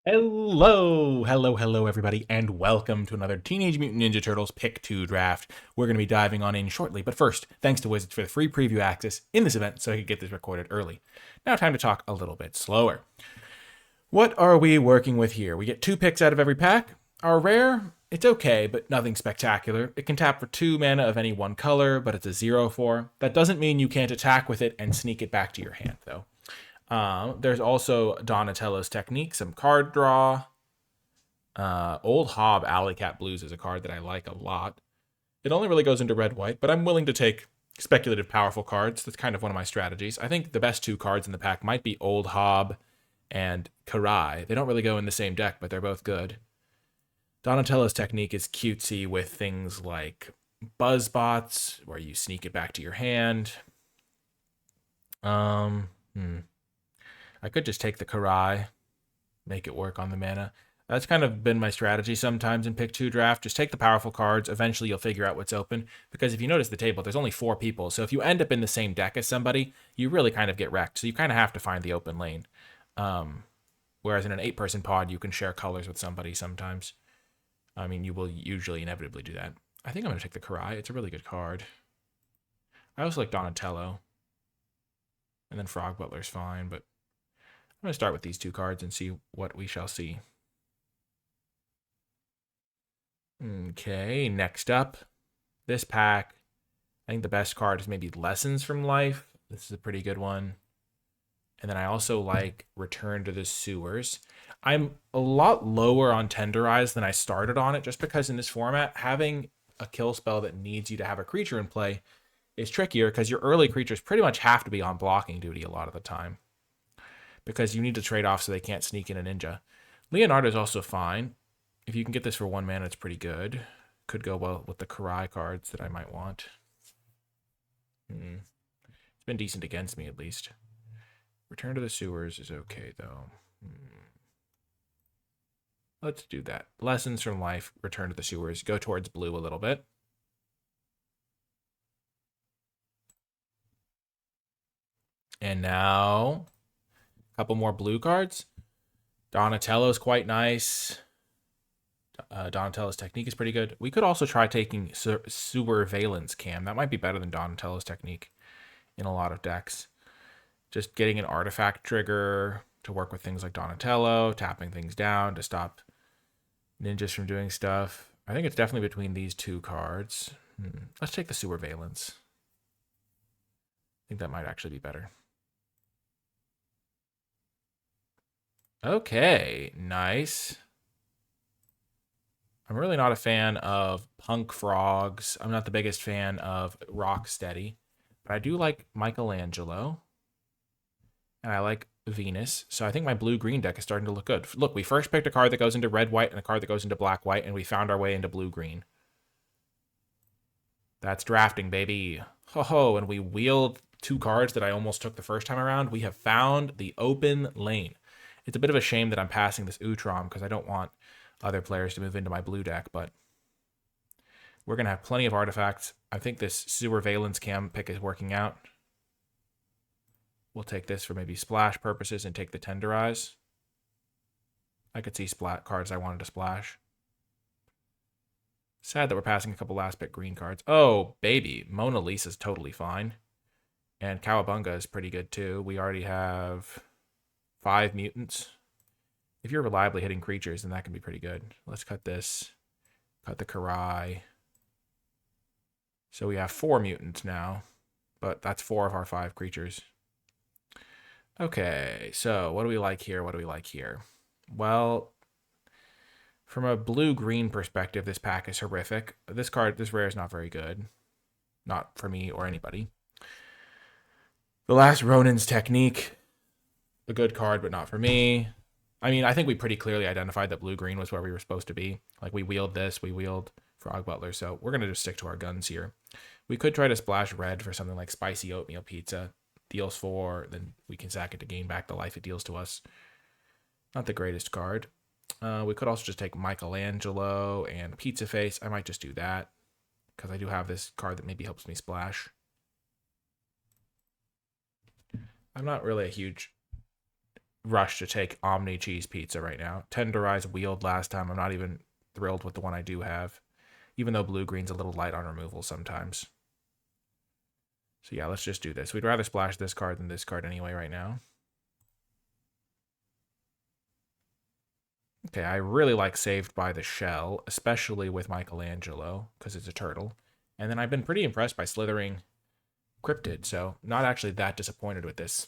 Hello, everybody, and welcome to another Teenage Mutant Ninja Turtles Pick 2 draft. We're going to be diving on in shortly, but first, thanks to Wizards for the free preview access in this event so I could get this recorded early. Now, time to talk a little bit slower. What are we working with here? We get 2 picks out of every pack. Our rare, it's okay, but nothing spectacular. It can tap for 2 mana of any one color, but it's a 0/4. That doesn't mean you can't attack with it and sneak it back to your hand, though. There's also Donatello's Technique, some card draw. Old Hob Alley Cat Blues is a card that I like a lot. It only really goes into red-white, but I'm willing to take speculative powerful cards. That's kind of one of my strategies. I think the best 2 cards in the pack might be Old Hob and Karai. They don't really go in the same deck, but they're both good. Donatello's Technique is cutesy with things like Buzzbots, where you sneak it back to your hand. I could just take the Karai, make it work on the mana. That's kind of been my strategy sometimes in pick 2 draft. Just take the powerful cards. Eventually you'll figure out what's open. Because if you notice the table, there's only 4 people. So if you end up in the same deck as somebody, you really kind of get wrecked. So you kind of have to find the open lane. Whereas in an 8-person pod, you can share colors with somebody sometimes. I mean, you will usually inevitably do that. I think I'm going to take the Karai. It's a really good card. I also like Donatello. And then Frog Butler's fine, but I'm going to start with these 2 cards and see what we shall see. Okay, next up, this pack. I think the best card is maybe Lessons from Life. This is a pretty good one. And then I also like Return to the Sewers. I'm a lot lower on Tenderize than I started on it, just because in this format, having a kill spell that needs you to have a creature in play is trickier, because your early creatures pretty much have to be on blocking duty a lot of the time, because you need to trade off so they can't sneak in a ninja. Leonardo is also fine. If you can get this for 1 mana, it's pretty good. Could go well with the Karai cards that I might want. It's been decent against me, at least. Return to the Sewers is okay, though. Let's do that. Lessons from Life, Return to the Sewers. Go towards blue a little bit. And now, a couple more blue cards. Donatello's quite nice. Donatello's Technique is pretty good. We could also try taking Surveillance Cam. That might be better than Donatello's Technique in a lot of decks. Just getting an artifact trigger to work with things like Donatello, tapping things down to stop ninjas from doing stuff. I think it's definitely between these 2 cards. Let's take the Surveillance. I think that might actually be better. Okay, nice. I'm really not a fan of Punk Frogs. I'm not the biggest fan of Rocksteady, but I do like Michelangelo, and I like Venus. So I think my blue-green deck is starting to look good. Look, we first picked a card that goes into red-white and a card that goes into black-white, and we found our way into blue-green. That's drafting, baby. Ho-ho, and we wheeled 2 cards that I almost took the first time around. We have found the open lane. It's a bit of a shame that I'm passing this Utrom, because I don't want other players to move into my blue deck, but we're going to have plenty of artifacts. I think this Surveillance Cam pick is working out. We'll take this for maybe splash purposes and take the Tenderize. I could see cards I wanted to splash. Sad that we're passing a couple last pick green cards. Oh, baby. Mona Lisa's totally fine. And Cowabunga is pretty good too. We already have 5 mutants. If you're reliably hitting creatures, then that can be pretty good. Let's cut this. Cut the Karai. So we have 4 mutants now, but that's 4 of our 5 creatures. Okay, so what do we like here? What do we like here? Well, from a blue-green perspective, this pack is horrific. This rare is not very good. Not for me or anybody. The Last Ronin's Technique, a good card, but not for me. I mean, I think we pretty clearly identified that blue-green was where we were supposed to be. Like, we wheeled this, we wheeled Frog Butler, so we're going to just stick to our guns here. We could try to splash red for something like Spicy Oatmeal Pizza. Deals 4, then we can sack it to gain back the life it deals to us. Not the greatest card. We could also just take Michelangelo and Pizza Face. I might just do that, because I do have this card that maybe helps me splash. I'm not really a huge rush to take Omni Cheese Pizza right now. Tenderized wheeled last time. I'm not even thrilled with the one I do have, even though blue-green's a little light on removal sometimes. So yeah, let's just do this. We'd rather splash this card than this card anyway right now. Okay, I really like Saved by the Shell, especially with Michelangelo, because it's a turtle. And then I've been pretty impressed by slithering Cryptid, so not actually that disappointed with this.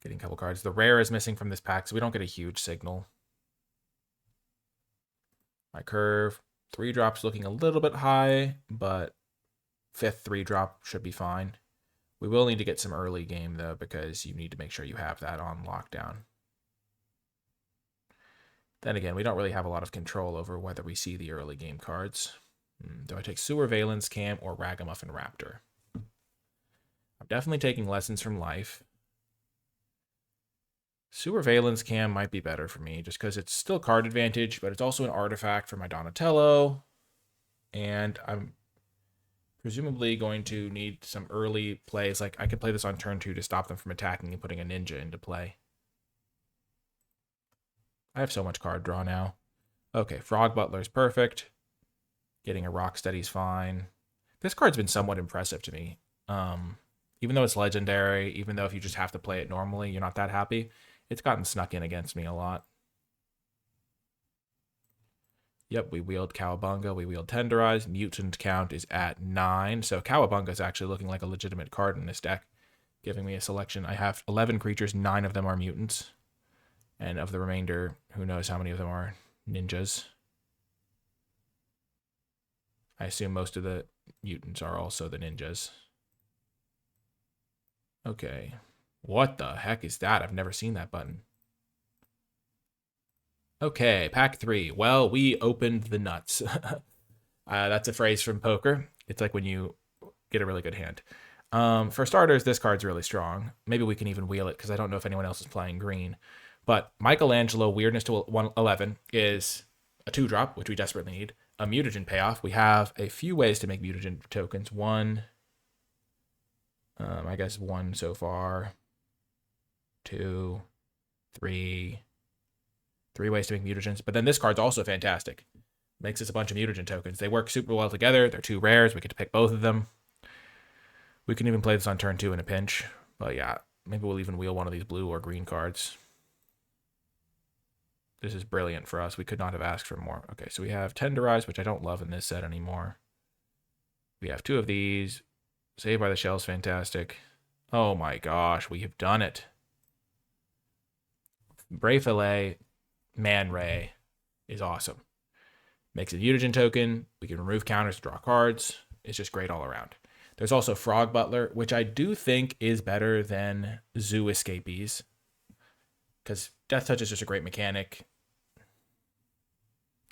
Getting a couple cards. The rare is missing from this pack, so we don't get a huge signal. My curve. 3-drop's looking a little bit high, but 5th 3-drop should be fine. We will need to get some early game, though, because you need to make sure you have that on lockdown. Then again, we don't really have a lot of control over whether we see the early game cards. Do I take Sewer Valence Cam or Ragamuffin Raptor? I'm definitely taking Lessons from Life. Sewer Valence Cam might be better for me just because it's still card advantage, but it's also an artifact for my Donatello. And I'm presumably going to need some early plays. Like I could play this on turn 2 to stop them from attacking and putting a ninja into play. I have so much card draw now. Okay, Frog Butler is perfect. Getting a Rocksteady's fine. This card's been somewhat impressive to me. Even though it's legendary, even though if you just have to play it normally, you're not that happy, it's gotten snuck in against me a lot. Yep, we wield Cowabunga, we wield Tenderize. Mutant count is at 9, so Cowabunga is actually looking like a legitimate card in this deck, giving me a selection. I have 11 creatures, 9 of them are mutants. And of the remainder, who knows how many of them are ninjas. I assume most of the mutants are also the ninjas. Okay. What the heck is that? I've never seen that button. Okay, pack 3. Well, we opened the nuts. That's a phrase from poker. It's like when you get a really good hand. For starters, this card's really strong. Maybe we can even wheel it because I don't know if anyone else is playing green. But Michelangelo Weirdness to 111 is a 2-drop, which we desperately need. A mutagen payoff. We have a few ways to make mutagen tokens. One, I guess 1 so far. 2, 3. 3 ways to make mutagens. But then this card's also fantastic. Makes us a bunch of mutagen tokens. They work super well together. They're 2 rares. We get to pick both of them. We can even play this on turn 2 in a pinch. But yeah, maybe we'll even wheel one of these blue or green cards. This is brilliant for us. We could not have asked for more. Okay, so we have Tenderize, which I don't love in this set anymore. We have 2 of these. Saved by the Shell is fantastic. Oh my gosh, we have done it. Brave Fillet, Man Ray is awesome. Makes a mutagen token. We can remove counters to draw cards. It's just great all around. There's also Frog Butler, which I do think is better than Zoo Escapees. Because Death Touch is just a great mechanic.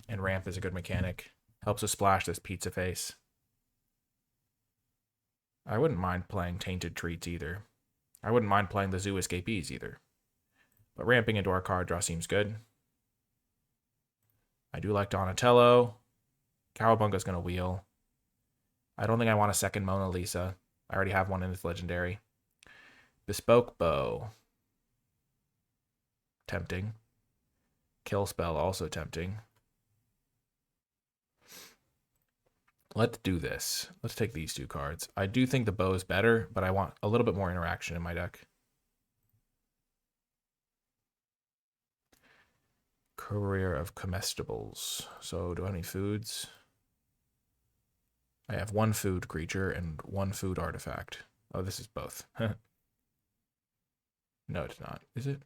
And Ramp is a good mechanic. Helps us splash this pizza face. I wouldn't mind playing Tainted Treats either. I wouldn't mind playing the Zoo Escapees either. But ramping into our card draw seems good. I do like Donatello. Cowabunga's going to wheel. I don't think I want a second Mona Lisa. I already have one in its legendary. Bespoke Bow. Tempting. Kill Spell also tempting. Let's do this. Let's take these 2 cards. I do think the bow is better, but I want a little bit more interaction in my deck. Courier of Comestibles. So do I have any foods? I have 1 food creature and 1 food artifact. Oh, this is both. No, it's not. Is it?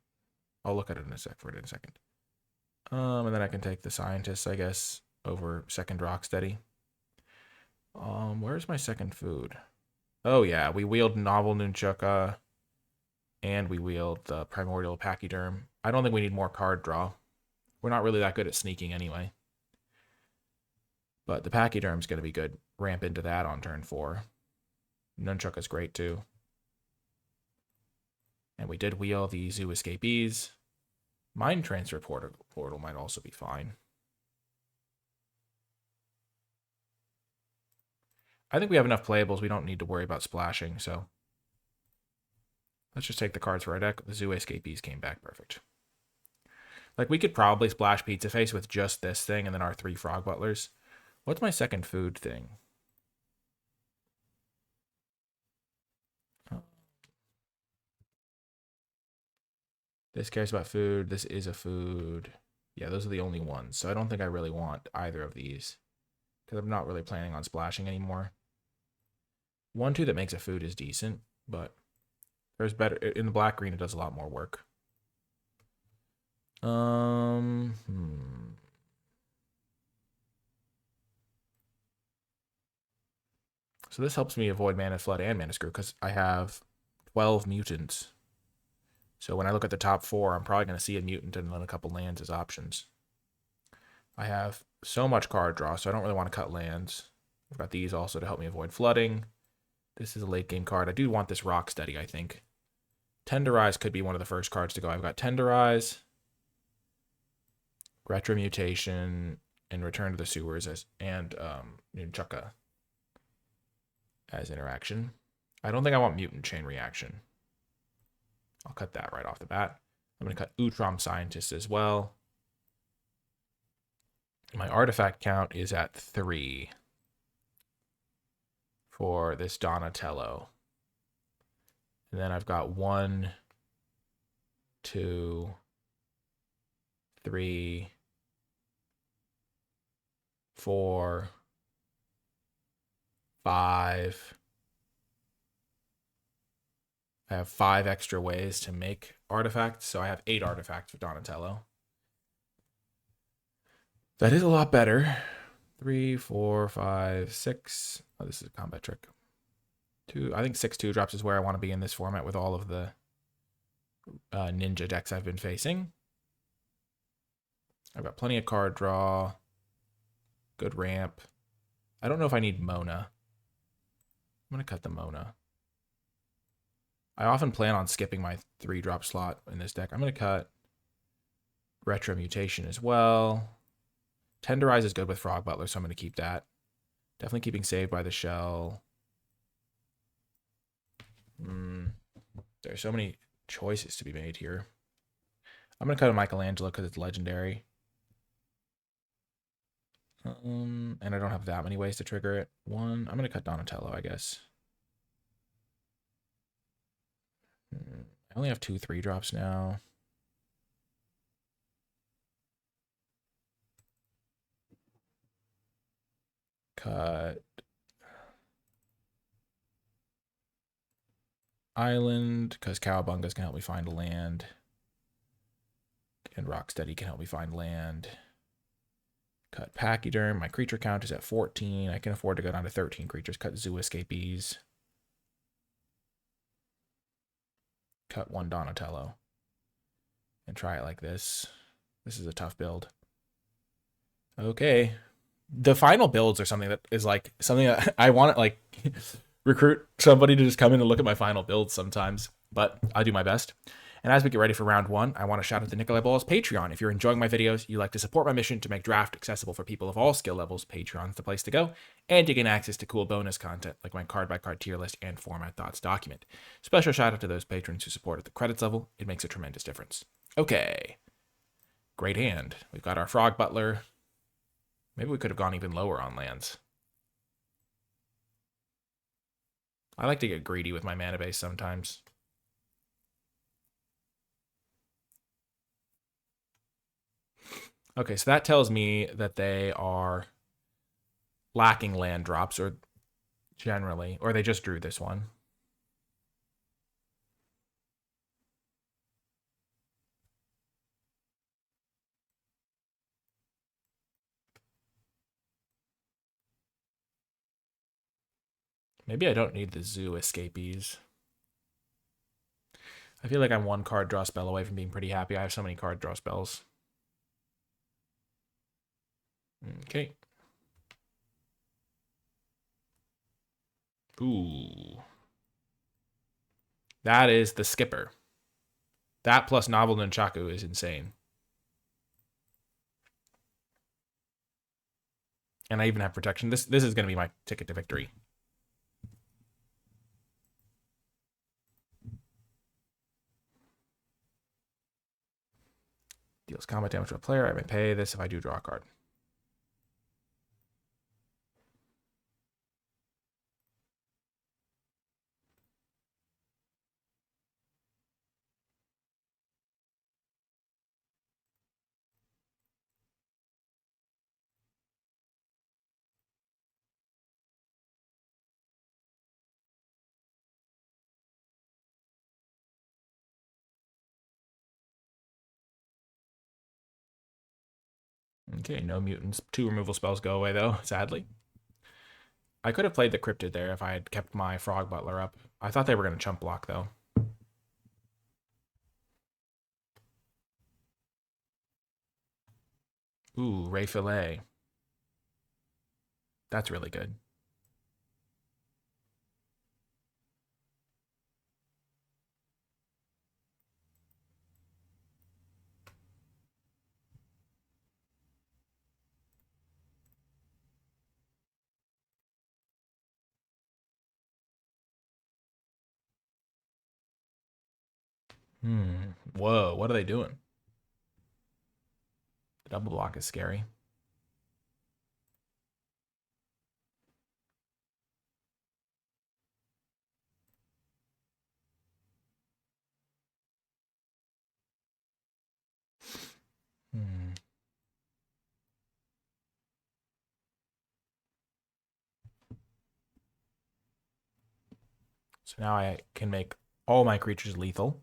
I'll look at it in a second. And then I can take the Scientist, I guess, over second Rocksteady. Where's my second food? Oh yeah, we wield Novel Nunchuka, and we wield the Primordial Pachyderm. I don't think we need more card draw. We're not really that good at sneaking anyway. But the Pachyderm's going to be good. Ramp into that on turn 4. Nunchuka's great too. And we did wheel the Zoo Escapees. Mind Transfer Portal might also be fine. I think we have enough playables. We don't need to worry about splashing, so Let's just take the cards for our deck. The Zoo Escapees came back perfect. Like, we could probably splash Pizza Face with just this thing and then our 3 Frog Butlers. What's my second food thing? Oh. This cares about food. This is a food. Yeah, those are the only ones. So I don't think I really want either of these, because I'm not really planning on splashing anymore. 1-2 that makes a food is decent, but there's better. In the black green, it does a lot more work. So this helps me avoid Mana Flood and Mana Screw because I have 12 mutants. So when I look at the top 4, I'm probably going to see a mutant and then a couple lands as options. I have so much card draw, so I don't really want to cut lands. I've got these also to help me avoid flooding. This is a late game card. I do want this Rocksteady, I think. Tenderize could be one of the first cards to go. I've got Tenderize, Retromutation, and Return to the Sewers and Nunchucka as interaction. I don't think I want Mutant Chain Reaction. I'll cut that right off the bat. I'm going to cut Utrom Scientist as well. My artifact count is at 3 for this Donatello. And then I've got 1, 2, 3, 4, 5. I have 5 extra ways to make artifacts, so I have 8 artifacts with Donatello. That is a lot better. 3, 4, 5, 6. Oh, this is a combat trick. 2. I think 6 2-drops is where I want to be in this format with all of the ninja decks I've been facing. I've got plenty of card draw. Good ramp. I don't know if I need Mona. I'm going to cut the Mona. I often plan on skipping my 3-drop slot in this deck. I'm going to cut Retromutation as well. Tenderize is good with Frog Butler, so I'm going to keep that. Definitely keeping Saved by the Shell. There's so many choices to be made here. I'm going to cut a Michelangelo because it's legendary. And I don't have that many ways to trigger it. I'm going to cut Donatello, I guess. I only have 2 3-drops now. Cut Island, because Cowabungas can help me find land. And Rocksteady can help me find land. Cut Pachyderm. My creature count is at 14. I can afford to go down to 13 creatures. Cut Zoo Escapees. Cut 1 Donatello. And try it like this. This is a tough build. Okay. The final builds are something that is like something that I want to like recruit somebody to just come in and look at my final builds sometimes, but I do my best. And as we get ready for round 1, I want to shout out to NicolaiBolas Patreon. If you're enjoying my videos, you like to support my mission to make draft accessible for people of all skill levels, Patreon's the place to go, and to gain access to cool bonus content like my card-by-card tier list and format thoughts document. Special shout out to those patrons who support at the credits level. It makes a tremendous difference. Okay. Great hand. We've got our Frog Butler. Maybe we could have gone even lower on lands. I like to get greedy with my mana base sometimes. Okay, so that tells me that they are lacking land drops, or generally, or they just drew this one. Maybe I don't need the Zoo Escapees. I feel like I'm 1 card draw spell away from being pretty happy. I have so many card draw spells. Okay. Ooh. That is the skipper. That plus Novel Nunchaku is insane. And I even have protection. This is going to be my ticket to victory. Deals combat damage to a player. I may pay this if I do draw a card. Okay, no mutants. 2 removal spells go away, though, sadly. I could have played the Cryptid there if I had kept my Frog Butler up. I thought they were going to chump block, though. Ooh, Ray Fillet. That's really good. Whoa, what are they doing? The double block is scary. So now I can make all my creatures lethal.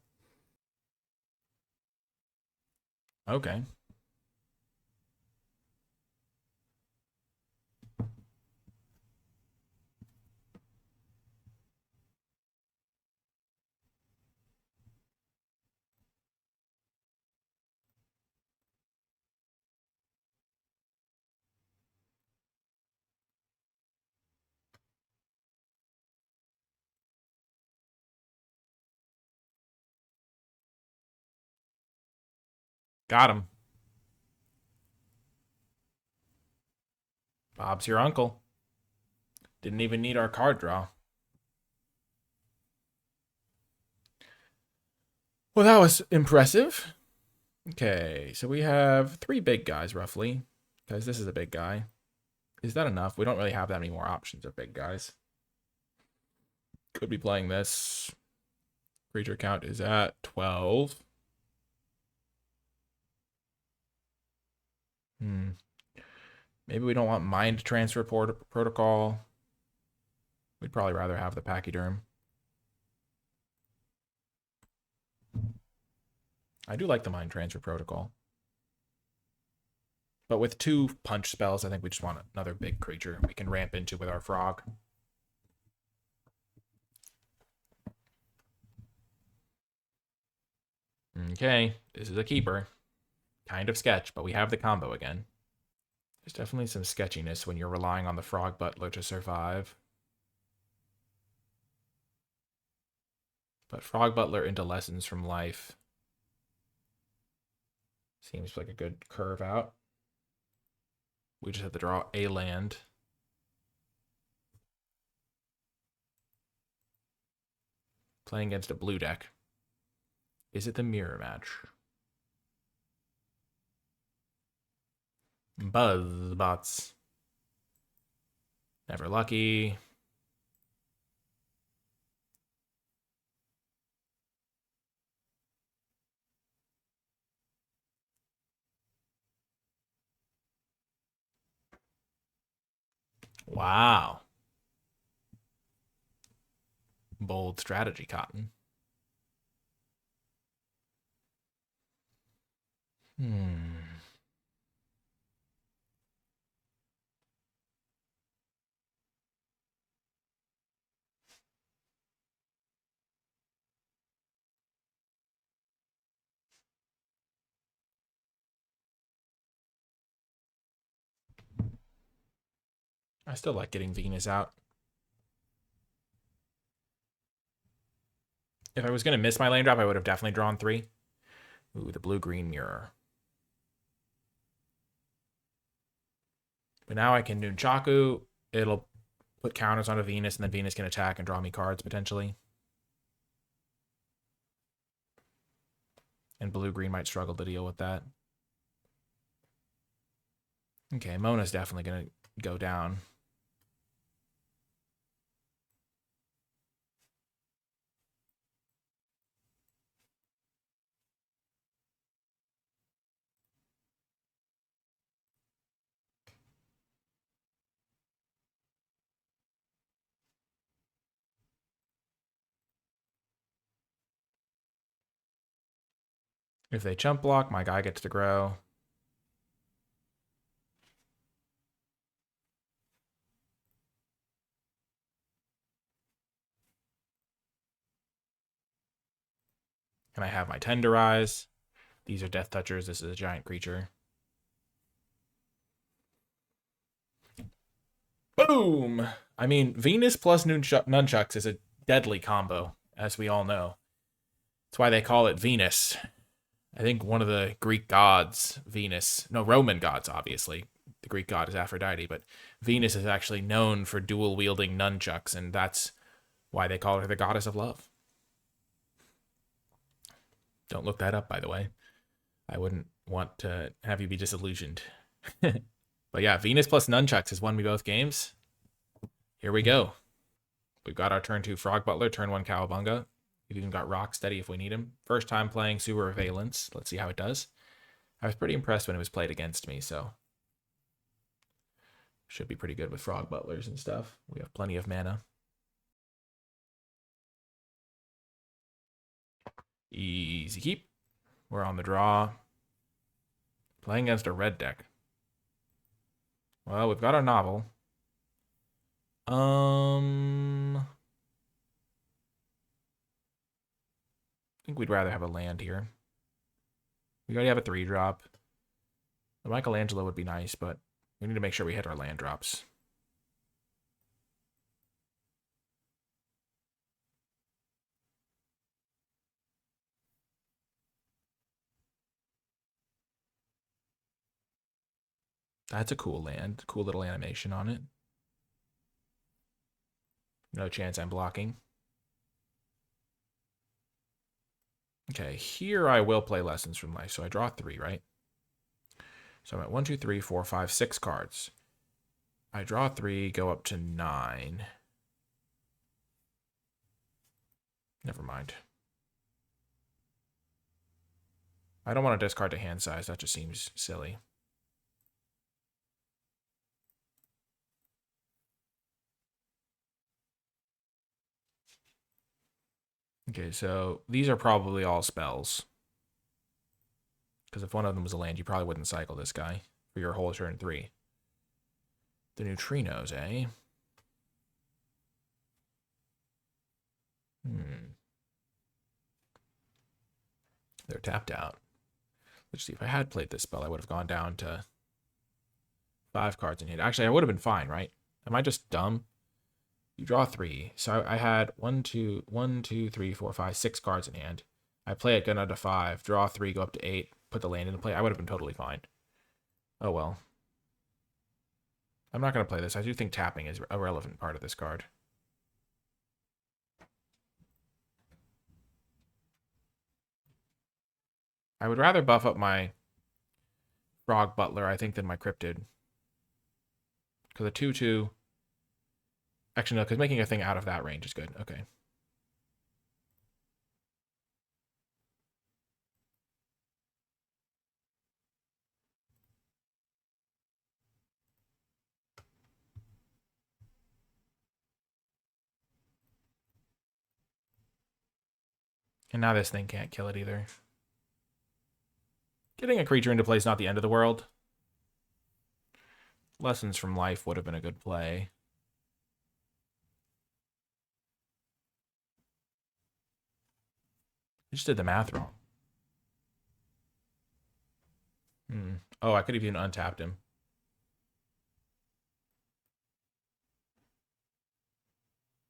Okay. Got him. Bob's your uncle. Didn't even need our card draw. Well, that was impressive. Okay, so we have 3 big guys, roughly. Because this is a big guy. Is that enough? We don't really have that many more options of big guys. Could be playing this. Creature count is at 12. Maybe we don't want Mind Transfer Protocol. We'd probably rather have the Pachyderm. I do like the Mind Transfer Protocol. But with 2 punch spells, I think we just want another big creature we can ramp into with our frog. Okay, this is a keeper. Kind of sketch, but we have the combo again. There's definitely some sketchiness when you're relying on the Frog Butler to survive. But Frog Butler into Lessons from Life seems like a good curve out. We just have to draw a land. Playing against a blue deck. Is it the mirror match? Buzzbots. Never lucky. Wow. Bold strategy, Cotton. I still like getting Venus out. If I was going to miss my land drop, I would have definitely drawn 3. Ooh, the blue-green mirror. But now I can Nunchaku. It'll put counters onto Venus, and then Venus can attack and draw me cards, potentially. And blue-green might struggle to deal with that. Okay, Mona's definitely going to go down. If they chump block, my guy gets to grow. And I have my Tenderize. These are Death Touchers. This is a giant creature. Boom! I mean, Venus plus Nunchucks is a deadly combo, as we all know. That's why they call it Venus. I think one of the Greek gods, Venus, no, Roman gods, obviously. The Greek god is Aphrodite, but Venus is actually known for dual-wielding nunchucks, and that's why they call her the goddess of love. Don't look that up, by the way. I wouldn't want to have you be disillusioned. But yeah, Venus plus nunchucks has won me both games. Here we go. We've got our turn 2 Frog Butler, turn 1 Cowabunga. We've even got Rocksteady if we need him. First time playing Super Valence. Let's see how it does. I was pretty impressed when it was played against me, so should be pretty good with Frog Butlers and stuff. We have plenty of mana. Easy keep. We're on the draw. Playing against a red deck. Well, we've got our novel. I think we'd rather have a land here. We already have a 3-drop. The Michelangelo would be nice, but we need to make sure we hit our land drops. That's a cool land. Cool little animation on it. No chance I'm blocking. Okay, here I will play Lessons from Life. So I draw 3, right? So I'm at 1, 2, 3, 4, 5, 6 cards. I draw 3, go up to 9. Never mind. I don't want to discard to hand size. That just seems silly. Okay, so these are probably all spells. Because if one of them was a land, you probably wouldn't cycle this guy for your whole turn 3. The neutrinos, eh? They're tapped out. Let's see, if I had played this spell, I would have gone down to 5 cards in hand. Actually, I would have been fine, right? Am I just dumb? You draw 3. So I had 1, 2, 3, 4, 5, 6 cards in hand. I play it, go down to 5, draw 3, go up to 8, put the land into play. I would have been totally fine. Oh well. I'm not going to play this. I do think tapping is a relevant part of this card. I would rather buff up my Frog Butler, I think, than my Cryptid. Because a 2/2... Actually, no, because making a thing out of that range is good. Okay. And now this thing can't kill it either. Getting a creature into play is not the end of the world. Lessons from Life would have been a good play. I just did the math wrong. Oh, I could have even untapped him.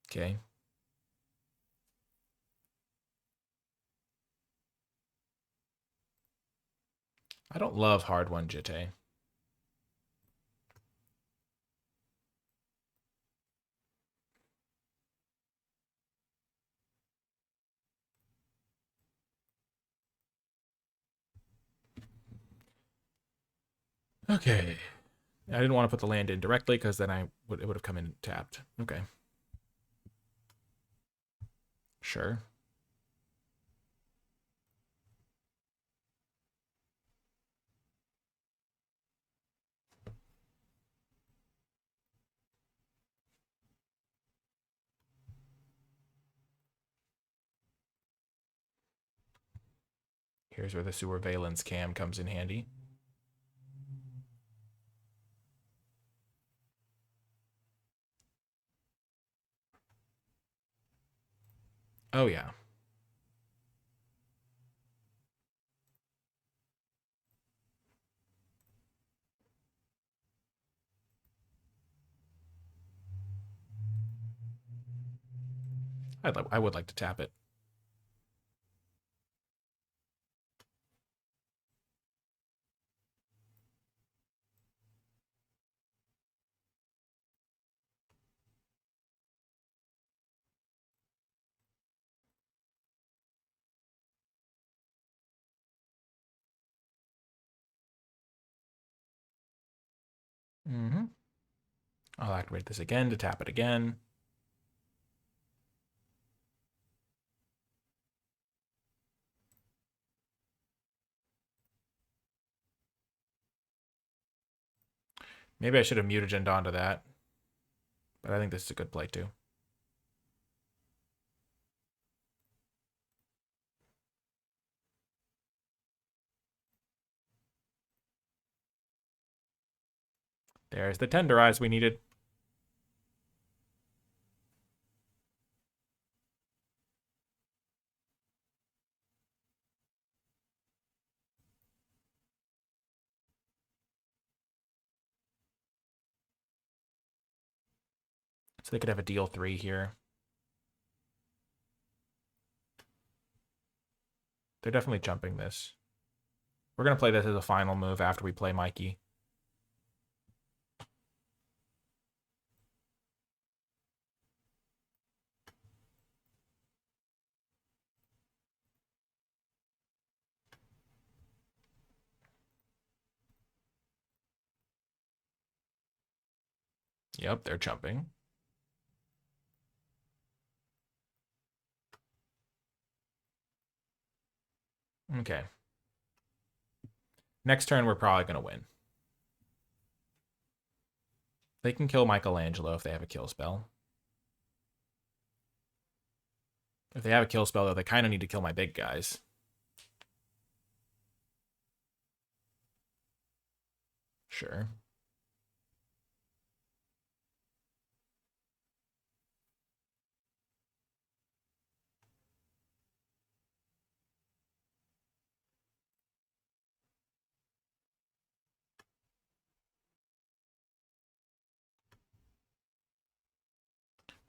Okay. I don't love hard one Jitte. Okay. I didn't want to put the land in directly because then it would have come in tapped. Okay. Sure. Here's where the Sewer Valence cam comes in handy. Oh, yeah. I would like to tap it. Mm-hmm. I'll activate this again to tap it again. Maybe I should have mutagened onto that. But I think this is a good play too. There's the Tenderize we needed. So they could have a deal 3 here. They're definitely jumping this. We're going to play this as a final move after we play Mikey. Yep, they're jumping. Okay. Next turn, we're probably going to win. They can kill Michelangelo if they have a kill spell. If they have a kill spell, though, they kind of need to kill my big guys. Sure.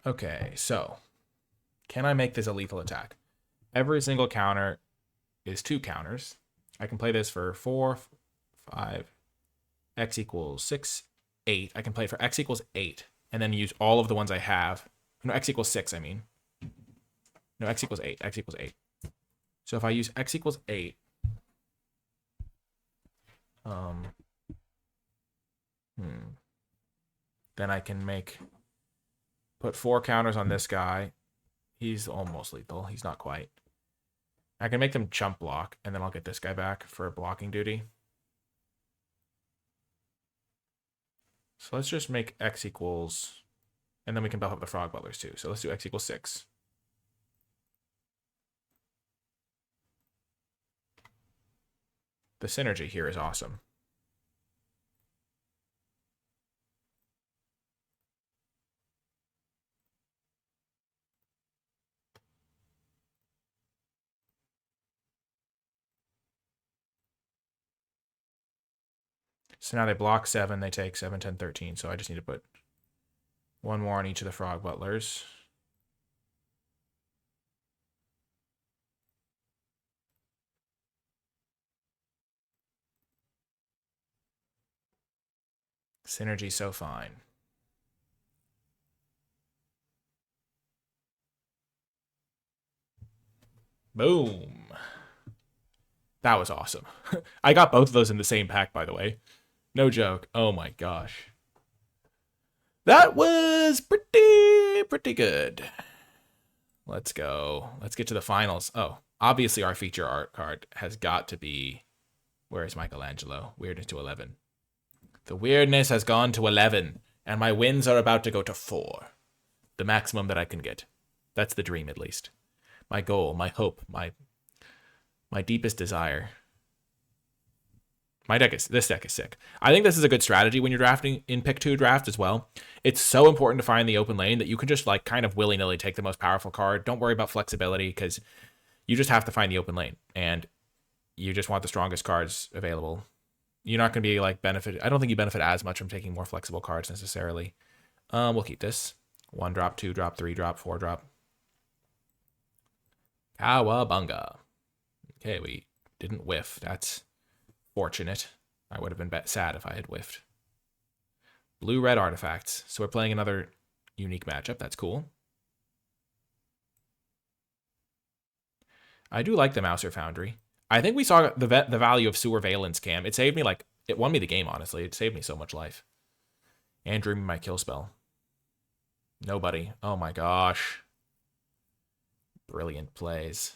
Okay, so can I make this a lethal attack? Every single counter is 2 counters. I can play this for 4, 5, x equals 6, 8. I can play it for x equals 8, and then use all of the ones I have. No, x equals 6, I mean. No, x equals 8. X equals 8. So if I use x equals 8, then I can put 4 counters on this guy. He's almost lethal. He's not quite. I can make them jump block, and then I'll get this guy back for blocking duty. So let's just make x equals, and then we can buff up the frog butlers too. So let's do x equals 6. The synergy here is awesome. So now they block 7, they take 7, 10, 13. So I just need to put 1 more on each of the frog butlers. Synergy so fine. Boom. That was awesome. I got both of those in the same pack, by the way. No joke. Oh my gosh. That was pretty good. Let's go. Let's get to the finals. Oh, obviously our feature art card has got to be... Where is Michelangelo? Weirdness to 11. The weirdness has gone to 11, and my wins are about to go to 4. The maximum that I can get. That's the dream, at least. My goal, my hope, my deepest desire. This deck is sick. I think this is a good strategy when you're drafting in pick 2 draft as well. It's so important to find the open lane that you can just like kind of willy-nilly take the most powerful card. Don't worry about flexibility because you just have to find the open lane and you just want the strongest cards available. You're not going to be like benefit. I don't think you benefit as much from taking more flexible cards necessarily. We'll keep this. 1 drop, 2 drop, 3 drop, 4 drop. Cowabunga. Okay, we didn't whiff. That's fortunate. I would have been sad if I had whiffed. Blue-red artifacts. So we're playing another unique matchup. That's cool. I do like the Mouser Foundry. I think we saw the value of Sewer Valence Cam. It saved me like... It won me the game, honestly. It saved me so much life. And drew me my kill spell. Nobody. Oh my gosh. Brilliant plays.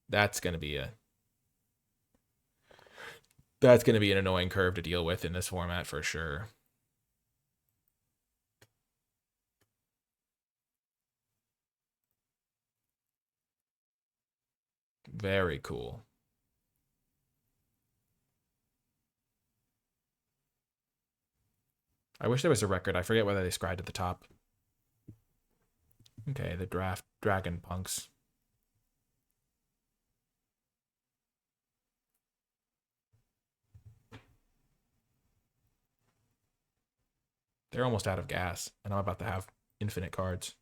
That's going to be a... That's going to be an annoying curve to deal with in this format for sure. Very cool. I wish there was a record. I forget whether they scribed at the top. Okay, the dragon punks. They're almost out of gas, and I'm about to have infinite cards.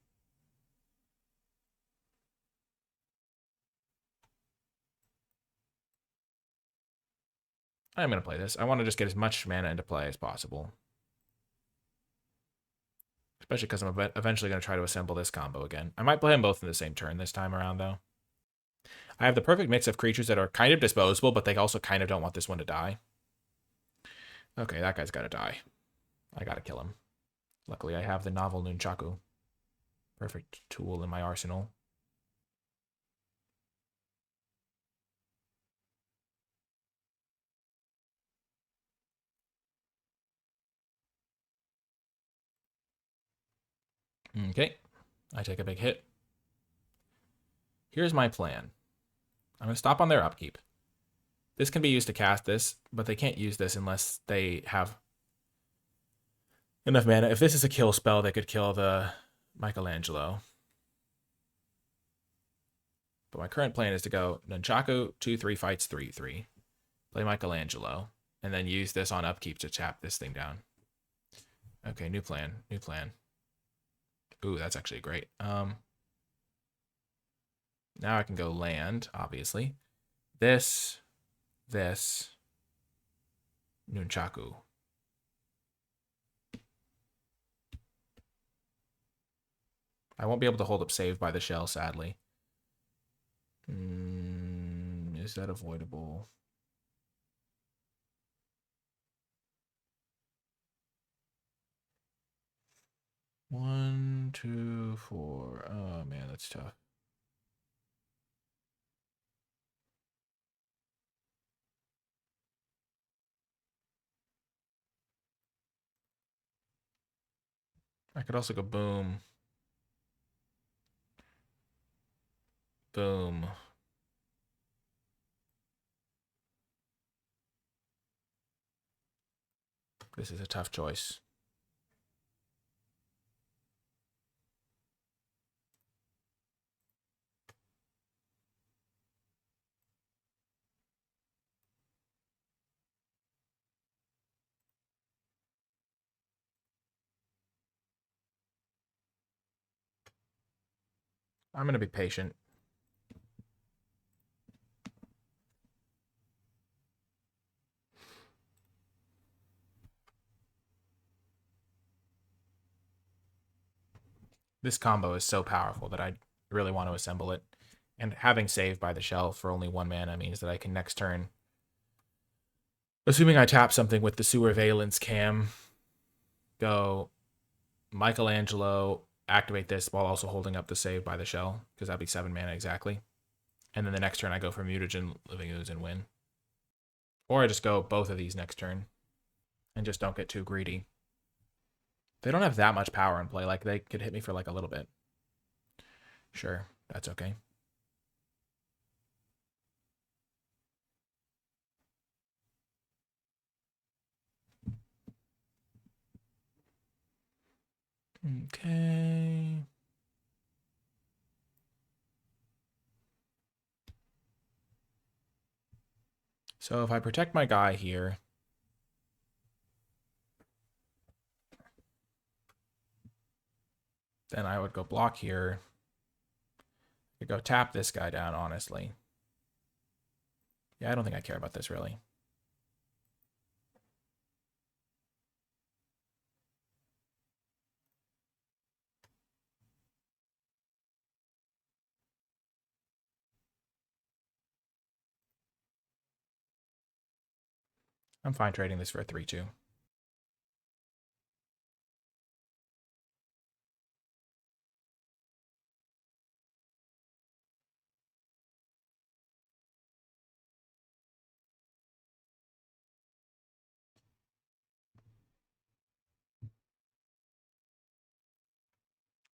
I'm going to play this. I want to just get as much mana into play as possible. Especially because I'm eventually going to try to assemble this combo again. I might play them both in the same turn this time around, though. I have the perfect mix of creatures that are kind of disposable, but they also kind of don't want this one to die. Okay, that guy's got to die. I got to kill him. Luckily, I have the novel Nunchaku. Perfect tool in my arsenal. Okay, I take a big hit. Here's my plan. I'm going to stop on their upkeep. This can be used to cast this, but they can't use this unless they have enough mana. If this is a kill spell, they could kill the Michelangelo. But my current plan is to go Nunchaku, 2/3 fights 3/3. Play Michelangelo, and then use this on upkeep to tap this thing down. Okay, new plan. New plan. Ooh, that's actually great. Now I can go land, obviously. This, Nunchaku. I won't be able to hold up save by the shell, sadly. Is that avoidable? One, two, four. Oh man, that's tough. I could also go boom. Boom. This is a tough choice. I'm going to be patient. This combo is so powerful that I really want to assemble it. And having saved by the shell for only 1 mana means that I can next turn Assuming I tap something with the Sewer Valence Cam, go Michelangelo, activate this while also holding up the Save by the Shell, because that'd be 7 mana exactly. And then the next turn I go for Mutagen, Living Ooze, and win. Or I just go both of these next turn and just don't get too greedy. They don't have that much power in play. Like, they could hit me for like a little bit. Sure, that's okay. Okay. So if I protect my guy here, then I would go block here. I could go tap this guy down, honestly. Yeah, I don't think I care about this, really. I'm fine trading this for a 3-2.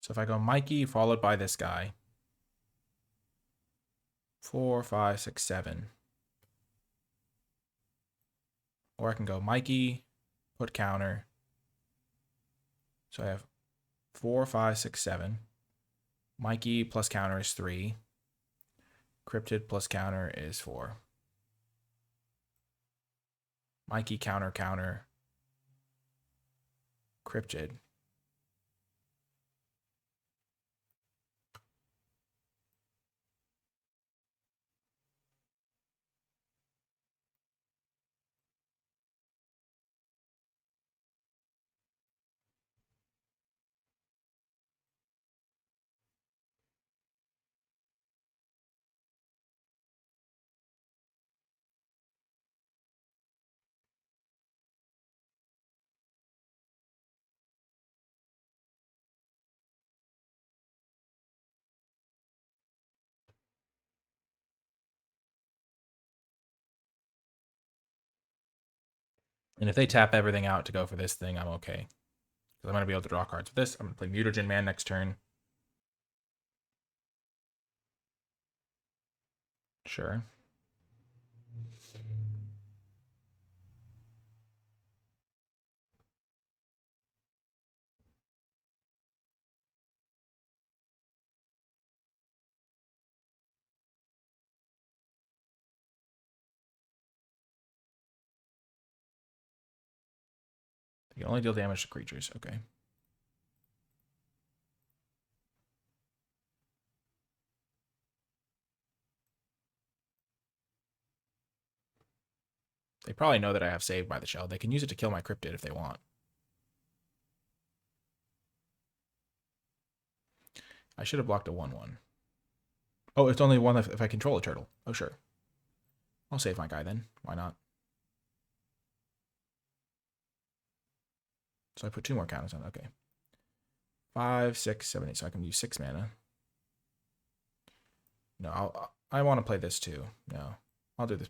So if I go Mikey followed by this guy, 4, 5, 6, 7. Or I can go Mikey, put counter. So I have 4, 5, 6, 7. Mikey plus counter is 3. Cryptid plus counter is 4. Mikey counter, counter. Cryptid. And if they tap everything out to go for this thing, I'm okay. Because I'm going to be able to draw cards with this. I'm going to play Mutagen Man next turn. Sure. You can only deal damage to creatures. Okay. They probably know that I have Saved by the Shell. They can use it to kill my Cryptid if they want. I should have blocked a 1/1. Oh, it's only one if I control a turtle. Oh, sure. I'll save my guy then. Why not? So I put 2 more counters on. Okay. 5, 6, 7, 8. So I can use 6 mana. No, I want to play this too. No, I'll do this.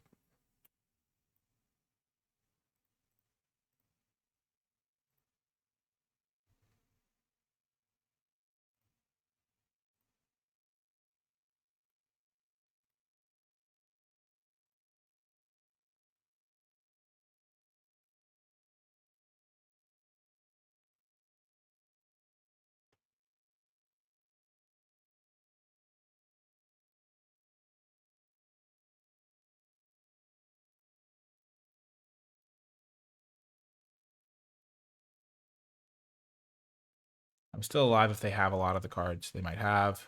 I'm still alive if they have a lot of the cards they might have.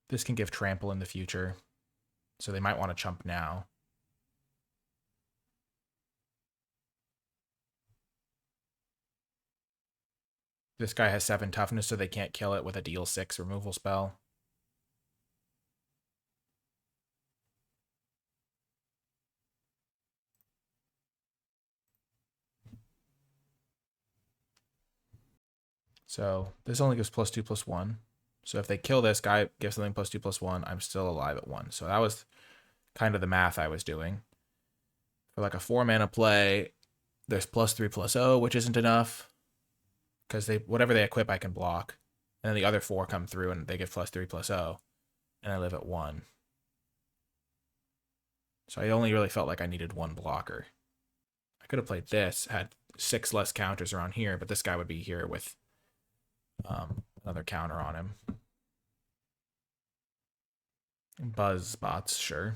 This can give trample in the future, so they might want to chump now. This guy has 7 toughness, so they can't kill it with a deal 6 removal spell. So this only gives +2/+1. So if they kill this guy, give something +2/+1, I'm still alive at 1. So that was kind of the math I was doing. For like a 4-mana play, there's +3/+0, which isn't enough. Because whatever they equip, I can block. And then the other 4 come through and they give +3/+0. And I live at 1. So I only really felt like I needed 1 blocker. I could have played this, had 6 less counters around here, but this guy would be here with another counter on him. Buzz bots, sure.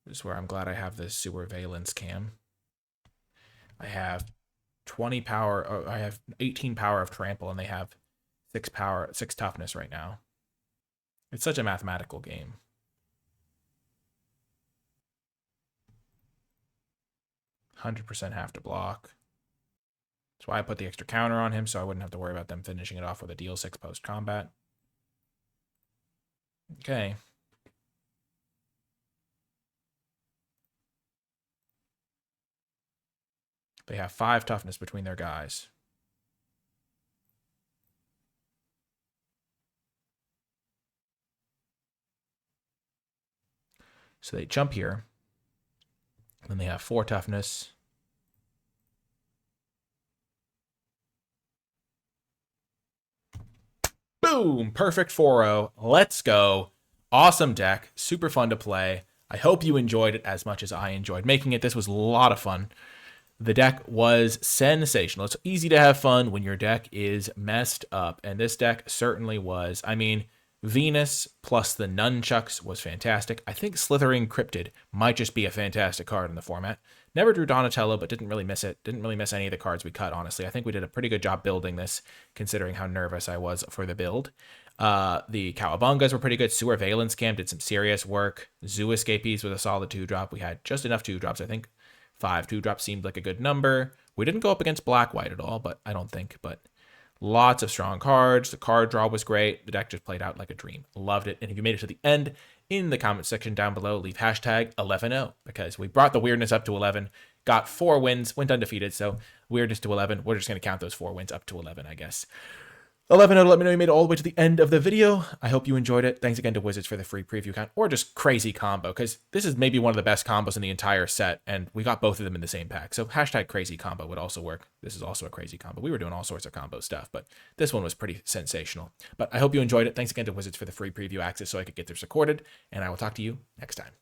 This is where I'm glad I have this Sewer Valence cam. I have 20 power, I have 18 power of trample, and they have 6 toughness right now. It's such a mathematical game. %100% have to block. That's why I put the extra counter on him, so I wouldn't have to worry about them finishing it off with a deal 6 post-combat. Okay. They have 5 toughness between their guys. So they jump here. Then they have 4 toughness. Boom! Perfect 4-0. Let's go. Awesome deck. Super fun to play. I hope you enjoyed it as much as I enjoyed making it. This was a lot of fun. The deck was sensational. It's easy to have fun when your deck is messed up, and this deck certainly was. I mean, Venus plus the Nunchucks was fantastic. I think Slithering Cryptid might just be a fantastic card in the format. Never drew Donatello, but didn't really miss it. Didn't really miss any of the cards we cut, honestly. I think we did a pretty good job building this, considering how nervous I was for the build. The Cowabungas were pretty good. Sewer Valence Cam did some serious work. Zoo Escapees with a solid 2-drop. We had just enough 2-drops, I think. 5 2-drops seemed like a good number. We didn't go up against Black-White at all, but I don't think. But lots of strong cards. The card draw was great. The deck just played out like a dream. Loved it. And if you made it to the end, in the comment section down below, leave hashtag 11-0 because we brought the weirdness up to 11, got 4 wins, went undefeated. So weirdness to 11. We're just going to count those 4 wins up to 11, I guess. 11-0 to let me know you made it all the way to the end of the video. I hope you enjoyed it. Thanks again to Wizards for the free preview count, or just crazy combo, because this is maybe one of the best combos in the entire set, and we got both of them in the same pack. So hashtag crazy combo would also work. This is also a crazy combo. We were doing all sorts of combo stuff, but this one was pretty sensational. But I hope you enjoyed it. Thanks again to Wizards for the free preview access so I could get this recorded, and I will talk to you next time.